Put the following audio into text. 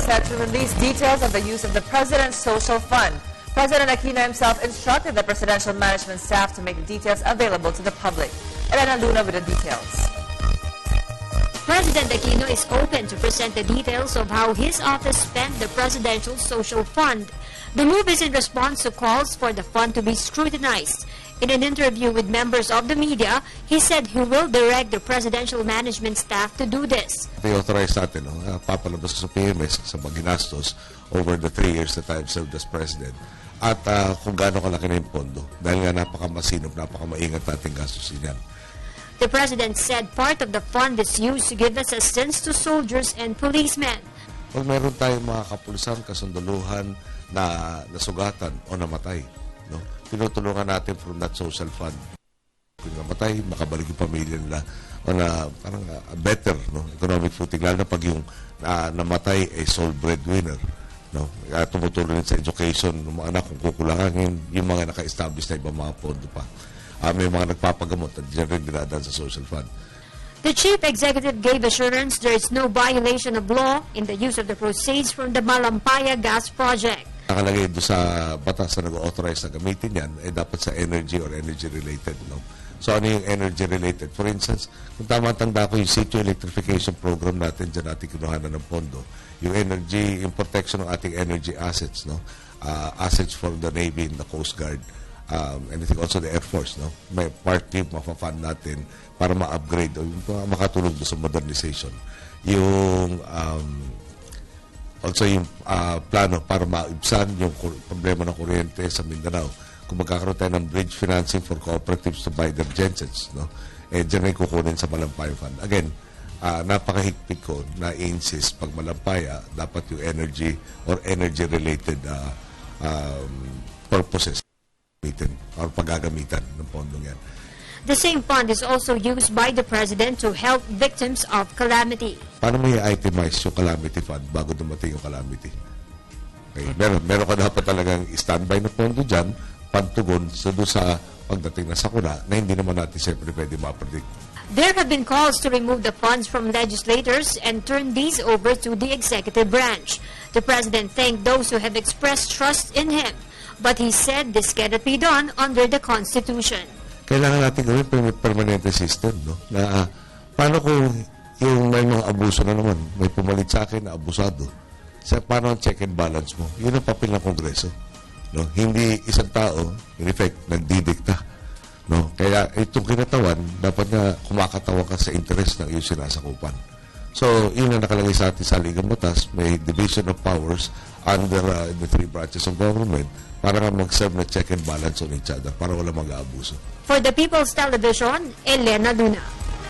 set to release details of the use of the President's Social Fund. President Aquino himself instructed the presidential management staff to make the details available to the public. Elena Luna with the details. President Aquino is open to present the details of how his office spent the Presidential Social Fund. The move is in response to calls for the fund to be scrutinized. In an interview with members of the media, he said he will direct the presidential management staff to do this. I-authorize natin, papalabas sa PMS sa mga ginastos over the 3 years that I've served as president. At kung gaano kalaki na yung pondo. Dahil nga napakamasinop, napakamaingat natin gastusin yan. The president said part of the fund is used to give assistance to soldiers and policemen. Pag meron tayong mga kapulisan, kasunduluhan na nasugatan o namatay, no? Tinutulungan natin from that social fund. Kung namatay, makabalik yung pamilya nila o na parang better, no? Economic footing, lalo na pag yung namatay ay sole breadwinner. No? Tumutulong sa education ng mga anak kung kukulangan yung mga naka-establish na ibang mga pondo pa. May mga nagpapagamot at diyan rin dinadaan sa social fund. The chief executive gave assurance there is no violation of law in the use of the proceeds from the Malampaya gas project. Nakalagay doon sa batas na nag-authorize na gamitin yan ay dapat sa energy or energy-related. No? So ano yung energy-related? For instance, kung tama-tanda ko yung city electrification program natin, dyan natin kinuhanan ng pondo. Yung energy, yung protection ng ating energy assets, no? Assets for the Navy and the Coast Guard, anything also the Air Force, no? May part-team mapa-fund natin para ma-upgrade o makatulog sa modernization. Yung also yung plano para maibsan yung problema ng kuryente sa Mindanao. Kung magkakaroon tayo ng bridge financing for cooperatives to buy their gensets, no? Dyan ay kukunin sa Malampaya Fund. Again, napakahigpit ko na insist pag Malampaya, dapat yung energy or energy-related purposes or paggagamitan ng pondong yan. The same fund is also used by the President to help victims of calamity. Paano mo i-itemize yung calamity fund bago dumating yung calamity? Okay. Meron ka dapat talagang standby na pondo dyan, pantugon sa pagdating na sakuna na hindi naman natin siyempre pwede ma-predict. There have been calls to remove the funds from legislators and turn these over to the executive branch. The President thanked those who have expressed trust in him, but he said this cannot be done under the Constitution. Kailangan natin gawin permanente system, no? Na paano kung yung may mga abuso na naman, may pumalit sa akin na abusado, paano ang check and balance mo? Yun ang papel ng Kongreso, no? Hindi isang tao, in effect, nagdidikta, no? Kaya itong kinatawan, dapat na kumakatawa ka sa interest ng iyong sinasakupan. So, yun ang nakalagay sa ating saligang batas, may division of powers under the 3 branches of government para nga mag-serve na check and balance on each other para wala mag-aabuso. For the People's Television, Elena Luna.